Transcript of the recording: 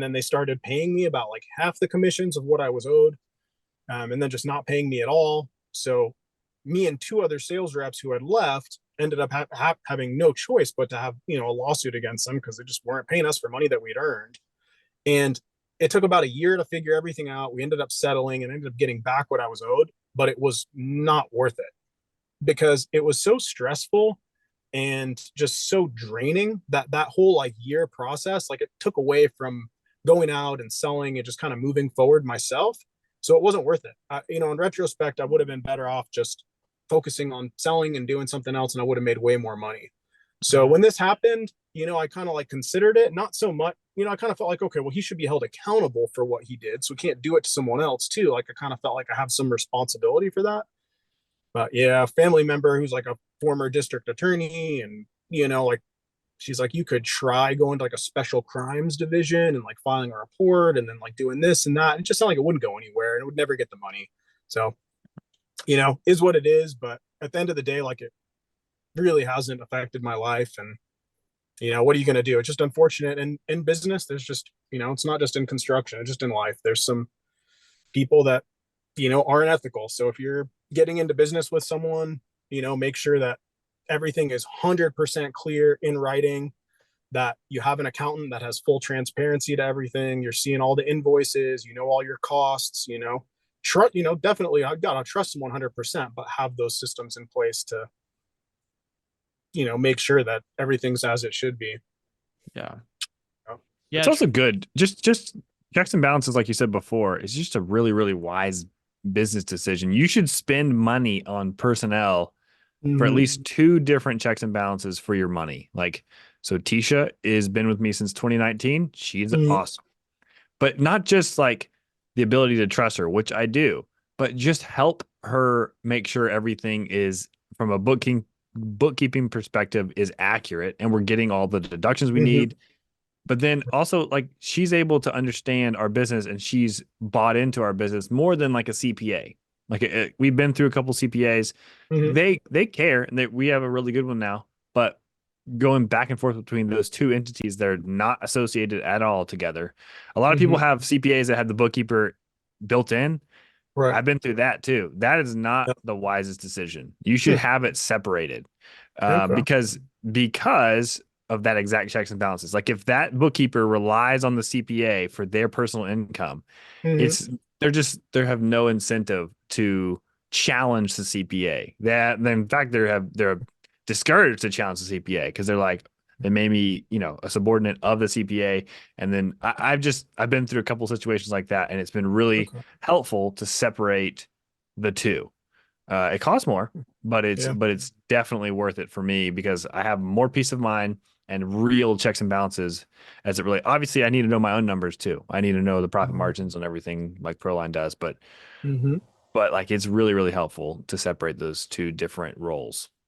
then they started paying me about like half the commissions of what I was owed, and then just not paying me at all. So me and two other sales reps who had left ended up having no choice but to have, a lawsuit against them because they just weren't paying us for money that we'd earned. And it took about a year to figure everything out. We ended up settling and ended up getting back what I was owed, but it was not worth it because it was so stressful and just so draining that whole like year process. Like, it took away from going out and selling and just kind of moving forward myself. So it wasn't worth it. In retrospect, I would have been better off just focusing on selling and doing something else, and I would have made way more money. So when this happened, I kind of like considered it, not so much, I kind of felt like, okay, well, he should be held accountable for what he did. So we can't do it to someone else too. Like, I kind of felt like I have some responsibility for that. But yeah, a family member who's like a former district attorney, and, like, she's like, you could try going to like a special crimes division and like filing a report and then like doing this and that. It just sounded like it wouldn't go anywhere and it would never get the money. So, is what it is. But at the end of the day, like, it really hasn't affected my life. And, what are you going to do? It's just unfortunate. And in business, there's just, it's not just in construction, it's just in life. There's some people that, aren't ethical. So if you're getting into business with someone, make sure that everything is 100% clear in writing, that you have an accountant that has full transparency to everything. You're seeing all the invoices, all your costs, trust, definitely I've got to trust them 100%, but have those systems in place to, make sure that everything's as it should be. Yeah. You know? It's also good. Just checks and balances, like you said before, is just a really, really wise business decision. You should spend money on personnel for at Mm-hmm. least two different checks and balances for your money. Like, so Tisha has been with me since 2019. She's Mm-hmm. awesome. But not just like the ability to trust her, which I do, but just help her make sure everything is from a bookkeeping perspective is accurate and we're getting all the deductions we Mm-hmm. need. But then also, like, she's able to understand our business and she's bought into our business more than like a CPA. Like, we've been through a couple CPAs. Mm-hmm. They care, and we have a really good one now. But going back and forth between those two entities, they're not associated at all together. A lot of people Mm-hmm. have CPAs that have the bookkeeper built in. Right. I've been through that too. That is not Yep. the wisest decision. You should Hmm. have it separated, Okay. because of that exact checks and balances. Like, if that bookkeeper relies on the CPA for their personal income, Mm-hmm. it's they have no incentive to challenge the CPA. That in fact they're discouraged to challenge the CPA because they're like, they made me, a subordinate of the CPA. And then I've been through a couple situations like that, and it's been really Okay. helpful to separate the two. It costs more, but it's Yeah. definitely worth it for me because I have more peace of mind and real checks and balances as it really. Obviously, I need to know my own numbers too. I need to know the profit margins and everything like Proline does, but Mm-hmm. like, it's really, really helpful to separate those two different roles.